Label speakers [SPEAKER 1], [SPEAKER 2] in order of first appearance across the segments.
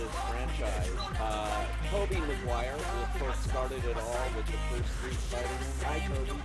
[SPEAKER 1] this franchise. Tobey Maguire, who of course started it all with the first three Spider-Man. Hi, Tobey.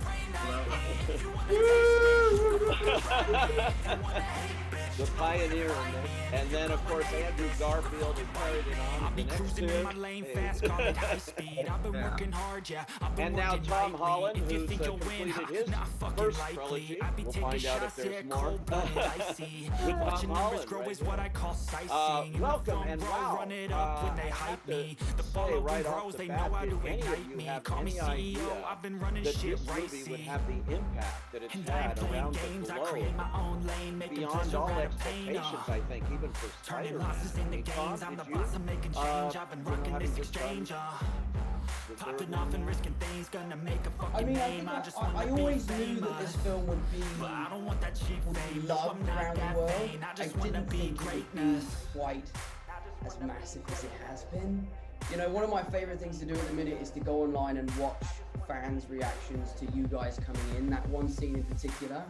[SPEAKER 1] The pioneer in this. And then, of course, Andrew Garfield who carried it on.
[SPEAKER 2] I'll be cruising in my lane fast, car at high speed. I've been working hard, yeah. I've been
[SPEAKER 1] and now
[SPEAKER 2] working
[SPEAKER 1] Tom
[SPEAKER 2] lately.
[SPEAKER 1] Holland,
[SPEAKER 2] If you
[SPEAKER 1] who's
[SPEAKER 2] think you'll win,
[SPEAKER 1] completed his
[SPEAKER 2] not fucking
[SPEAKER 1] first
[SPEAKER 2] likely.
[SPEAKER 1] trilogy.
[SPEAKER 2] I be
[SPEAKER 1] We'll
[SPEAKER 2] taking
[SPEAKER 1] find out if
[SPEAKER 2] shots,
[SPEAKER 1] there's
[SPEAKER 2] yeah,
[SPEAKER 1] more.
[SPEAKER 2] cold-blooded, icy.
[SPEAKER 1] With
[SPEAKER 2] Watching
[SPEAKER 1] Tom
[SPEAKER 2] numbers
[SPEAKER 1] Holland,
[SPEAKER 2] grow
[SPEAKER 1] right
[SPEAKER 2] is what I call sightseeing.
[SPEAKER 1] welcome,
[SPEAKER 2] And
[SPEAKER 1] and
[SPEAKER 2] my phone
[SPEAKER 1] wow,
[SPEAKER 2] run it up when they hype me. The following
[SPEAKER 1] right off
[SPEAKER 2] grows,
[SPEAKER 1] the
[SPEAKER 2] they
[SPEAKER 1] bat,
[SPEAKER 2] know how
[SPEAKER 1] did
[SPEAKER 2] to
[SPEAKER 1] any of
[SPEAKER 2] ignite
[SPEAKER 1] you
[SPEAKER 2] me.
[SPEAKER 1] have
[SPEAKER 2] Call me
[SPEAKER 1] any
[SPEAKER 2] CEO,
[SPEAKER 1] idea
[SPEAKER 2] I've been running
[SPEAKER 1] that
[SPEAKER 2] shit
[SPEAKER 1] this
[SPEAKER 2] right,
[SPEAKER 1] movie would
[SPEAKER 2] see.
[SPEAKER 1] have the impact that it's
[SPEAKER 2] And I ain't
[SPEAKER 1] had
[SPEAKER 2] playing
[SPEAKER 1] around
[SPEAKER 2] games,
[SPEAKER 1] the
[SPEAKER 2] I create
[SPEAKER 1] globe?
[SPEAKER 2] my own lane, making
[SPEAKER 1] Beyond
[SPEAKER 2] pleasure
[SPEAKER 1] all
[SPEAKER 2] out of pain.
[SPEAKER 1] expectations, I think, even for
[SPEAKER 2] Turning
[SPEAKER 1] Spider-Man.
[SPEAKER 2] losses into
[SPEAKER 1] Tom,
[SPEAKER 2] gains, I'm the
[SPEAKER 1] did
[SPEAKER 2] boss,
[SPEAKER 1] you,
[SPEAKER 2] I'm making change. I've been rocking
[SPEAKER 1] having
[SPEAKER 2] this
[SPEAKER 1] just done
[SPEAKER 2] exchange,
[SPEAKER 1] the third
[SPEAKER 2] popping off and risking things, gonna make a fucking
[SPEAKER 3] I mean,
[SPEAKER 2] name. I just wanna
[SPEAKER 3] I
[SPEAKER 2] be
[SPEAKER 3] always knew
[SPEAKER 2] famous.
[SPEAKER 3] that this film would be
[SPEAKER 2] But I don't want that cheap fame. No, I'm
[SPEAKER 3] loved
[SPEAKER 2] not
[SPEAKER 3] around the
[SPEAKER 2] that
[SPEAKER 3] world.
[SPEAKER 2] vain. I just wanna
[SPEAKER 3] didn't
[SPEAKER 2] be
[SPEAKER 3] think it would
[SPEAKER 2] greatness.
[SPEAKER 3] be quite as massive as it has been. You know, one of my favorite things to do at the minute is to go online and watch fans' reactions to you guys coming in. That one scene in particular,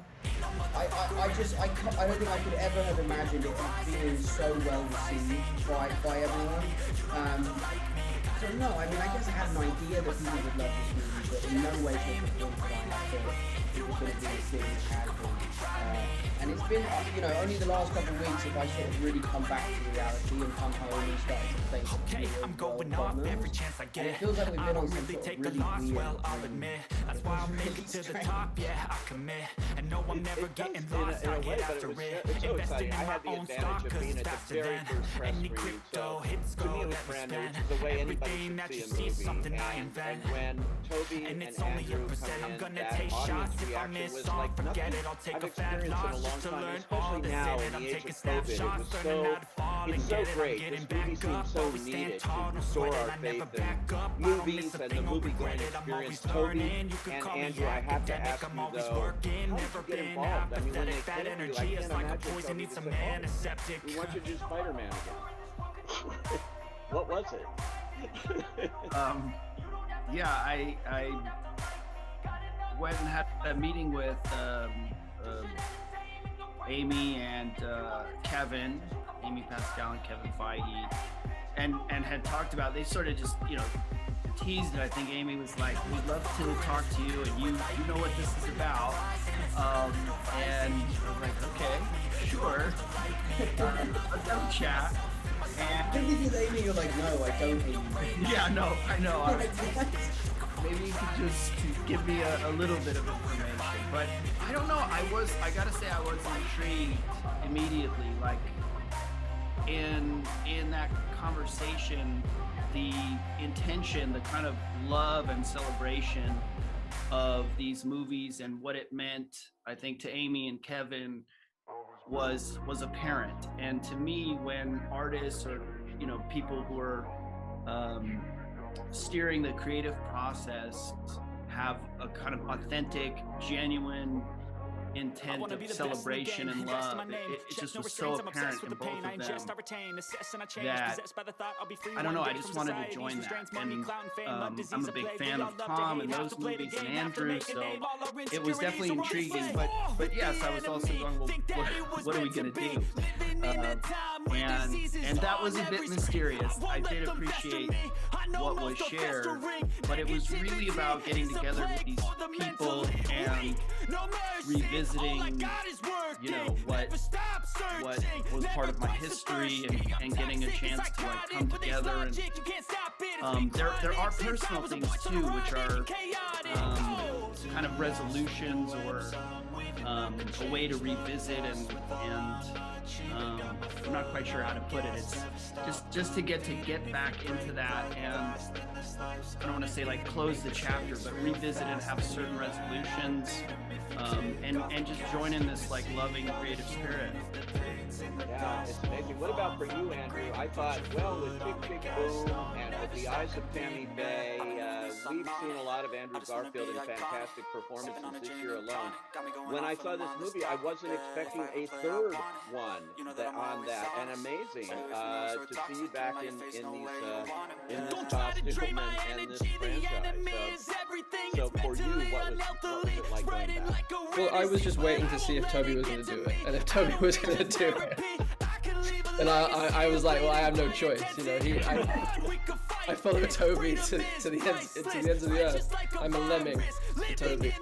[SPEAKER 3] I don't think I could ever have imagined it being so well received by everyone. So no, I mean, I guess I had an idea that people would love this movie, but in no way, shape, or form did I thought it was going to be as big as it has been. And it's been, you know, only the last couple of weeks have I sort of really come back to reality and come home and started to face
[SPEAKER 2] Okay, I'm going off every chance I
[SPEAKER 3] And
[SPEAKER 2] get.
[SPEAKER 3] it feels like we've
[SPEAKER 2] I
[SPEAKER 3] been on
[SPEAKER 2] don't
[SPEAKER 3] some
[SPEAKER 2] really
[SPEAKER 3] sort
[SPEAKER 2] take
[SPEAKER 3] of
[SPEAKER 2] a
[SPEAKER 3] really
[SPEAKER 2] loss,
[SPEAKER 3] weird
[SPEAKER 2] well, I'll
[SPEAKER 3] thing.
[SPEAKER 2] admit. That's why I'll make it to the
[SPEAKER 3] Strange.
[SPEAKER 2] top, yeah, I commit. And no, I'm never getting lost, I get after it.
[SPEAKER 1] It's so
[SPEAKER 2] Investing
[SPEAKER 1] exciting.
[SPEAKER 2] in
[SPEAKER 1] I
[SPEAKER 2] my
[SPEAKER 1] had the
[SPEAKER 2] own
[SPEAKER 1] advantage
[SPEAKER 2] stock,
[SPEAKER 1] of
[SPEAKER 2] cause
[SPEAKER 1] being
[SPEAKER 2] it's
[SPEAKER 1] at the
[SPEAKER 2] faster
[SPEAKER 1] very
[SPEAKER 2] than
[SPEAKER 1] first press
[SPEAKER 2] any
[SPEAKER 1] screening,
[SPEAKER 2] crypto
[SPEAKER 1] so
[SPEAKER 2] hits
[SPEAKER 1] to me
[SPEAKER 2] go,
[SPEAKER 1] it was
[SPEAKER 2] let me
[SPEAKER 1] brand new.
[SPEAKER 2] spend.
[SPEAKER 1] It's the way anybody
[SPEAKER 2] Everything
[SPEAKER 1] should
[SPEAKER 2] that
[SPEAKER 1] see
[SPEAKER 2] you
[SPEAKER 1] a
[SPEAKER 2] see is
[SPEAKER 1] movie.
[SPEAKER 2] something I
[SPEAKER 1] And
[SPEAKER 2] invent.
[SPEAKER 1] when Toby
[SPEAKER 2] And
[SPEAKER 1] and
[SPEAKER 2] it's only a
[SPEAKER 1] Andrew
[SPEAKER 2] percent,
[SPEAKER 1] come
[SPEAKER 2] I'm
[SPEAKER 1] in,
[SPEAKER 2] gonna
[SPEAKER 1] that
[SPEAKER 2] take
[SPEAKER 1] audience
[SPEAKER 2] shots. If I
[SPEAKER 1] reaction
[SPEAKER 2] miss
[SPEAKER 1] was
[SPEAKER 2] all,
[SPEAKER 1] like
[SPEAKER 2] forget
[SPEAKER 1] nothing
[SPEAKER 2] it. I'll take
[SPEAKER 1] I've
[SPEAKER 2] a fat
[SPEAKER 1] experienced in a
[SPEAKER 2] loss
[SPEAKER 1] long
[SPEAKER 2] just to
[SPEAKER 1] time,
[SPEAKER 2] learn
[SPEAKER 1] especially
[SPEAKER 2] all that's
[SPEAKER 1] now
[SPEAKER 2] in
[SPEAKER 1] in
[SPEAKER 2] it. I'm
[SPEAKER 1] the age
[SPEAKER 2] taking
[SPEAKER 1] of COVID. It
[SPEAKER 2] snapshots,
[SPEAKER 1] was
[SPEAKER 2] learning how
[SPEAKER 1] so,
[SPEAKER 2] to fall
[SPEAKER 1] it's
[SPEAKER 2] and
[SPEAKER 1] so
[SPEAKER 2] get it. I'm
[SPEAKER 1] great.
[SPEAKER 2] getting
[SPEAKER 1] This movie
[SPEAKER 2] back up,
[SPEAKER 1] seems so
[SPEAKER 2] always stand
[SPEAKER 1] needed
[SPEAKER 2] tall,
[SPEAKER 1] to
[SPEAKER 2] no
[SPEAKER 1] restore
[SPEAKER 2] sweat it.
[SPEAKER 1] our
[SPEAKER 2] I never
[SPEAKER 1] faith
[SPEAKER 2] back up.
[SPEAKER 1] in
[SPEAKER 2] I don't
[SPEAKER 1] movies
[SPEAKER 2] miss a
[SPEAKER 1] and the
[SPEAKER 2] thing or
[SPEAKER 1] movie-going
[SPEAKER 2] regret it. I'm always
[SPEAKER 1] experience. Toby
[SPEAKER 2] learning. You could
[SPEAKER 1] and
[SPEAKER 2] call me
[SPEAKER 1] Andrew, I have to
[SPEAKER 2] academic.
[SPEAKER 1] ask
[SPEAKER 2] I'm
[SPEAKER 1] you
[SPEAKER 2] always
[SPEAKER 1] though,
[SPEAKER 2] working,
[SPEAKER 1] how did
[SPEAKER 2] never
[SPEAKER 1] you get
[SPEAKER 2] been
[SPEAKER 1] involved? I mean, when they
[SPEAKER 2] apathetic. That
[SPEAKER 1] told you, I
[SPEAKER 2] energy is
[SPEAKER 1] can't
[SPEAKER 2] like a
[SPEAKER 1] imagine
[SPEAKER 2] poison,
[SPEAKER 1] Toby
[SPEAKER 2] needs
[SPEAKER 1] to
[SPEAKER 2] a
[SPEAKER 1] say,
[SPEAKER 2] man, a
[SPEAKER 1] "Oh,
[SPEAKER 2] septic.
[SPEAKER 1] we want you to do Spider-Man again." What was it?
[SPEAKER 4] Yeah, I went and had a meeting with Amy and Kevin, Amy Pascal and Kevin Feige, and had talked about, they sort of just, you know, teased it. I think Amy was like, we'd love to talk to you, and you know what this is about. And I was like, okay, sure. Let's have a chat.
[SPEAKER 3] I
[SPEAKER 4] And
[SPEAKER 3] think with Amy, you're like, no, I don't hate you.
[SPEAKER 4] yeah, no, I know. Maybe you could just give me a little bit of information. But I don't know. I gotta say, I was intrigued immediately. Like in that conversation, the intention, the kind of love and celebration of these movies and what it meant, I think, to Amy and Kevin was apparent. And to me, when artists or, you know, people who are steering the creative process have a kind of authentic, genuine intent of celebration and love, it just was so apparent in both of them that, I don't know, I just wanted to join that. And I'm a big fan of Tom and those movies and Andrew, so it was definitely intriguing. But yes, I was also going, well, what are we gonna do? And that was a bit mysterious. I did appreciate what was shared, but it was really about getting together with these people and revisiting, you know, what was part of my history, and getting a chance to like come together. And there are personal things too, which are kind of resolutions or a way to revisit and I'm not quite sure how to put it. It's just to get back into that, and I don't want to say like close the chapter, but revisit and have certain resolutions, and just join in this like loving creative spirit.
[SPEAKER 1] Yeah, it's amazing. What about for you, Andrew? I thought, well, with Big Boom and with the eyes of Tammy Faye, we've seen a lot of Andrew Garfield in fantastic performances this year alone. When I saw this movie, I wasn't expecting a third one on that, and amazing to see you back in this Stickleman and this franchise. So for you, what was it like going back?
[SPEAKER 5] Well, I was just waiting to see if Toby was going to do it, and if Toby was going to do it. And I was like, well, I have no choice, you know. I follow Toby to the ends of the earth. I'm a lemming for Toby.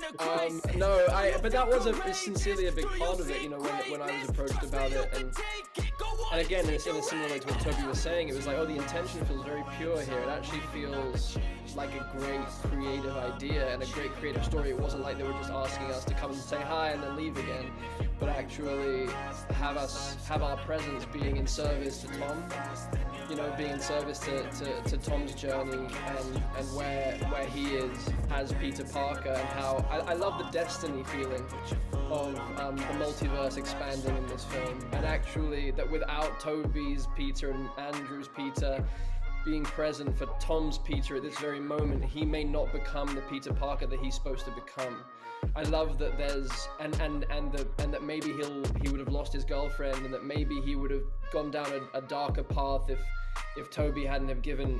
[SPEAKER 5] No, but that was sincerely a big part of it, you know, when I was approached about it, and again, it's in a similar way to what Toby was saying. It was like, oh, the intention feels very pure here. It actually feels like a great creative idea and a great creative story. It wasn't like they were just asking us to come and say hi and then leave again, but actually have our presence being in service to Tom, you know, being in service to Tom's journey and where he is as Peter Parker, and how I love the destiny feeling of the multiverse expanding in this film, and actually that without Toby's Peter and Andrew's Peter being present for Tom's Peter at this very moment, he may not become the Peter Parker that he's supposed to become. I love that there's and that maybe he would have lost his girlfriend, and that maybe he would have gone down a darker path if Toby hadn't have given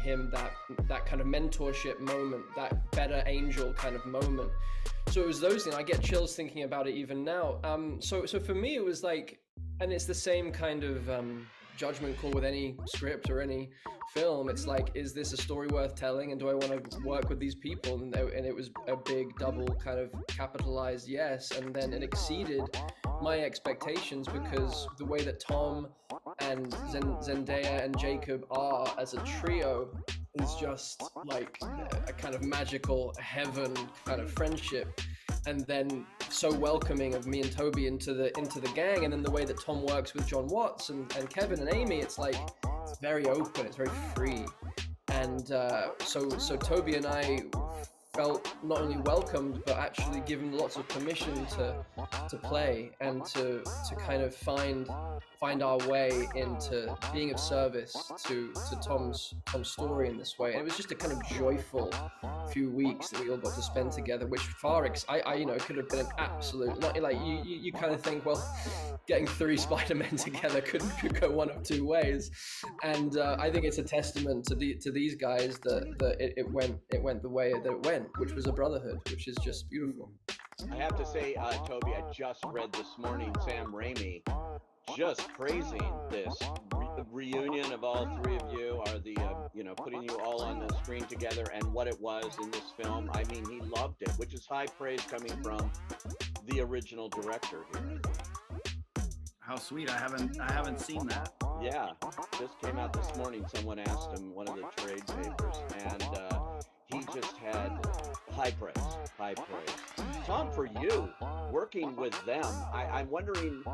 [SPEAKER 5] him that kind of mentorship moment, that better angel kind of moment. So it was those things. I get chills thinking about it even now. So for me it was like, and it's the same kind of judgment call with any script or any film. It's like, is this a story worth telling, and do I want to work with these people? And it was a big double kind of capitalized yes, and then it exceeded my expectations, because the way that Tom and Zendaya and Jacob are as a trio is just like a kind of magical heaven kind of friendship, and then so welcoming of me and Toby into the gang. And then the way that Tom works with John Watts and Kevin and Amy, it's like, it's very open, it's very free. And so Toby and I felt not only welcomed, but actually given lots of permission to play and to kind of find our way into being of service to Tom's story in this way. And it was just a kind of joyful few weeks that we all got to spend together, which it could have been an absolute, not like you kind of think, well, getting 3 Spider-Men together could go one of 2 ways. And I think it's a testament to these guys that it went the way that it went, which was a brotherhood, which is just beautiful.
[SPEAKER 1] I have to say, Toby, I just read this morning Sam Raimi just praising this reunion of all 3 of you, are the putting you all on the screen together, and what it was in this film. I mean, he loved it, which is high praise coming from the original director here.
[SPEAKER 4] How sweet. I haven't seen that.
[SPEAKER 1] Yeah, just came out this morning. Someone asked him, one of the trade papers, and he just had high praise. Tom, for you, working with them, I'm wondering,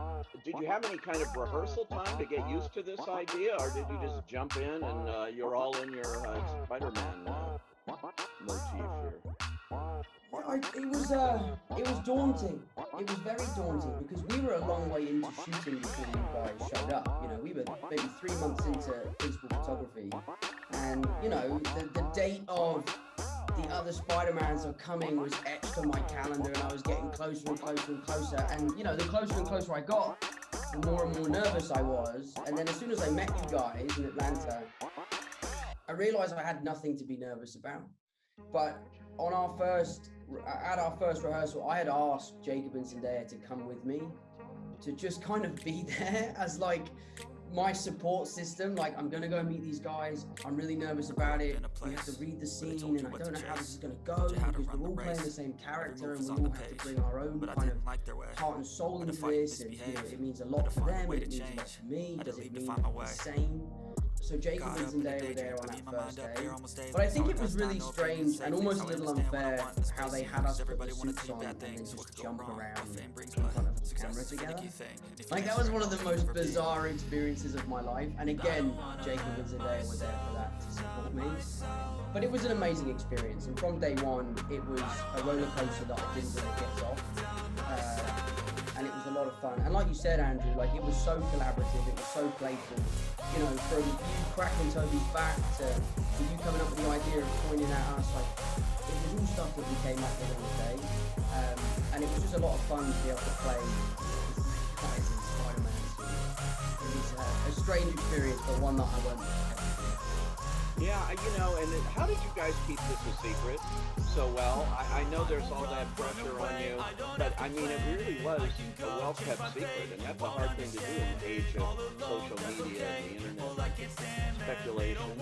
[SPEAKER 1] did you have any kind of rehearsal time to get used to this idea, or did you just jump in and you're all in your Spider-Man motif here?
[SPEAKER 3] It was daunting. It was very daunting, because we were a long way into shooting before you guys showed up. You know, we were maybe 3 months into principal photography, and you know, the date of the other Spider-Mans are coming was etched on my calendar, and I was getting closer and closer and closer. And you know, the closer and closer I got, the more and more nervous I was. And then as soon as I met you guys in Atlanta, I realized I had nothing to be nervous about. But at our first rehearsal, I had asked Jacob and Zendaya to come with me, to just kind of be there as like my support system. Like, I'm gonna go meet these guys, I'm really nervous about it, we have to read the scene, and I don't know how this is gonna go, because we're all playing the same character, and we all have to bring our own kind of heart and soul into this, and you know, it means a lot for them, it means a lot for me, does it mean the same? So Jacob and Zendaya were there on that first day. But I think it was really strange and almost a little unfair how they had us put the suits on and then just jump around in front of the camera together. Like, that was one of the most bizarre experiences of my life. And again, Jacob and Zendaya were there for that to support me. But it was an amazing experience. And from day one, it was a roller coaster that I didn't really get off. And it was a lot of fun. And like you said, Andrew, like, it was so collaborative, it was so playful. You know, from you cracking Toby's back to you coming up with the idea of pointing at us, like, it was all stuff that we came up with on the day. And it was just a lot of fun to be able to play guys in Spider-Man. It was a strange experience, but one that I won't forget.
[SPEAKER 1] Yeah, and how did you guys keep this a secret so well? I know there's all that pressure on you, but I mean, it really was a well-kept secret, and that's a hard thing to do in the age of social media and the internet speculation.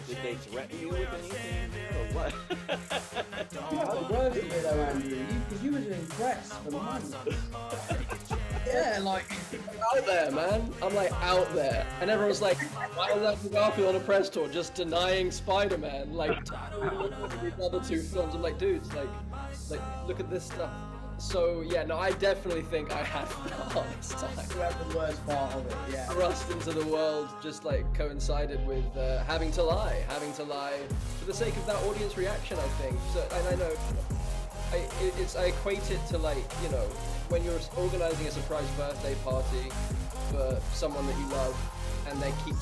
[SPEAKER 1] Did they threaten you with anything or what?
[SPEAKER 3] The worst of it though, Andrew, because you were doing press for months. Yeah, like
[SPEAKER 5] Out there, man. I'm like out there, and everyone's like, "Why was Andrew Garfield on a press tour just denying Spider-Man?" Like, these other two films. I'm like, dudes, like, look at this stuff. So yeah, no, I definitely think I had the hardest time.
[SPEAKER 3] you had the worst part of it, yeah.
[SPEAKER 5] Thrust into the world just like coincided with having to lie for the sake of that audience reaction, I think. So, and I know I equate it to, like, when you're organizing a surprise birthday party for someone that you love, and they keep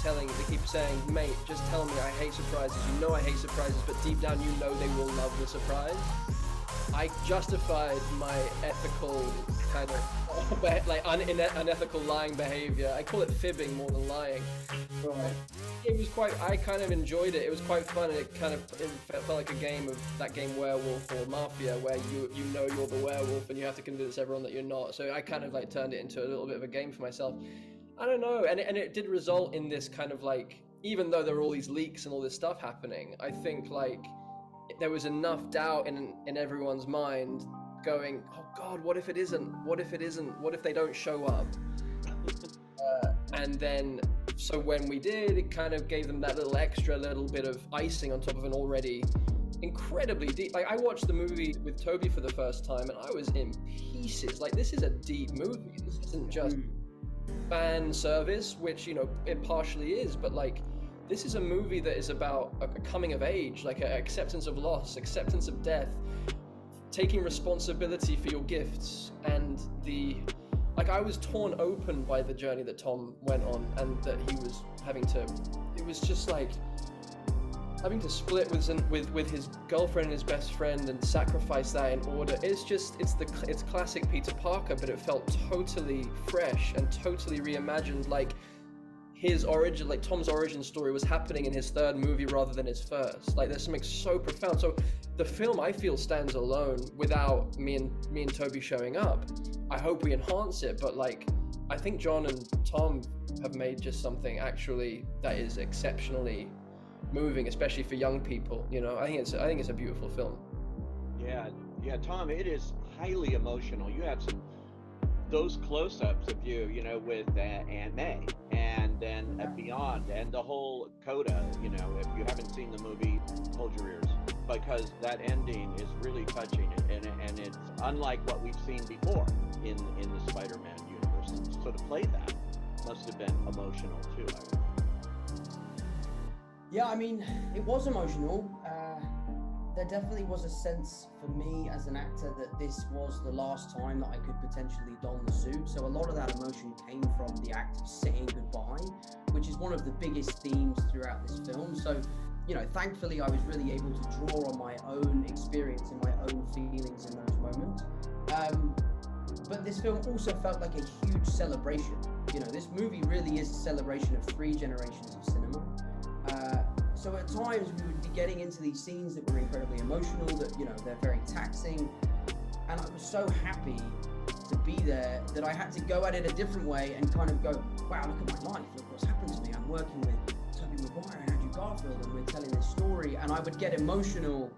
[SPEAKER 5] saying, mate, just tell me I hate surprises. You know I hate surprises, but deep down you know they will love the surprise. I justified my ethical kind of like unethical lying behavior. I call it fibbing more than lying. Right. It was I kind of enjoyed it. It was quite fun, and it felt like a game of that game Werewolf or Mafia, where you know you're the werewolf and you have to convince everyone that you're not. So I kind of like turned it into a little bit of a game for myself. I don't know, and it did result in this kind of like, even though there were all these leaks and all this stuff happening, I think like there was enough doubt in everyone's mind going, oh God, what if it isn't? What if it isn't? What if they don't show up? And then, so when we did, it kind of gave them that little bit of icing on top of an already incredibly deep. Like, I watched the movie with Toby for the first time, and I was in pieces. Like, this is a deep movie. This isn't just fan service, which, it partially is, but like, this is a movie that is about a coming of age, like an acceptance of loss, acceptance of death, taking responsibility for your gifts, and I was torn open by the journey that Tom went on, and that he was it was just like having to split with his girlfriend and his best friend and sacrifice that in order. It's classic Peter Parker, but it felt totally fresh and totally reimagined, like his origin, like Tom's origin story was happening in his third movie rather than his first. Like, there's something so profound. So the film, I feel, stands alone without me and Toby showing up. I hope we enhance it, but like, I think John and Tom have made just something actually that is exceptionally moving, especially for young people. I think it's a beautiful film.
[SPEAKER 1] Yeah, Tom, it is highly emotional. You have those close-ups of you, with Aunt May, and then beyond, and the whole coda. If you haven't seen the movie, hold your ears, because that ending is really touching, and it's unlike what we've seen before in the Spider-Man universe. And so to play that must have been emotional too, I would think.
[SPEAKER 3] Yeah, I mean, it was emotional. There definitely was a sense for me as an actor that this was the last time that I could potentially don the suit. So a lot of that emotion came from the act of saying goodbye, which is one of the biggest themes throughout this film. So, thankfully I was really able to draw on my own experience and my own feelings in those moments. But this film also felt like a huge celebration. This movie really is a celebration of 3 generations of cinema. So at times we would be getting into these scenes that were incredibly emotional, that, they're very taxing. And I was so happy to be there that I had to go at it a different way and kind of go, wow, look at my life, look what's happened to me. I'm working with Tobey Maguire and Andrew Garfield, and we're telling this story. And I would get emotional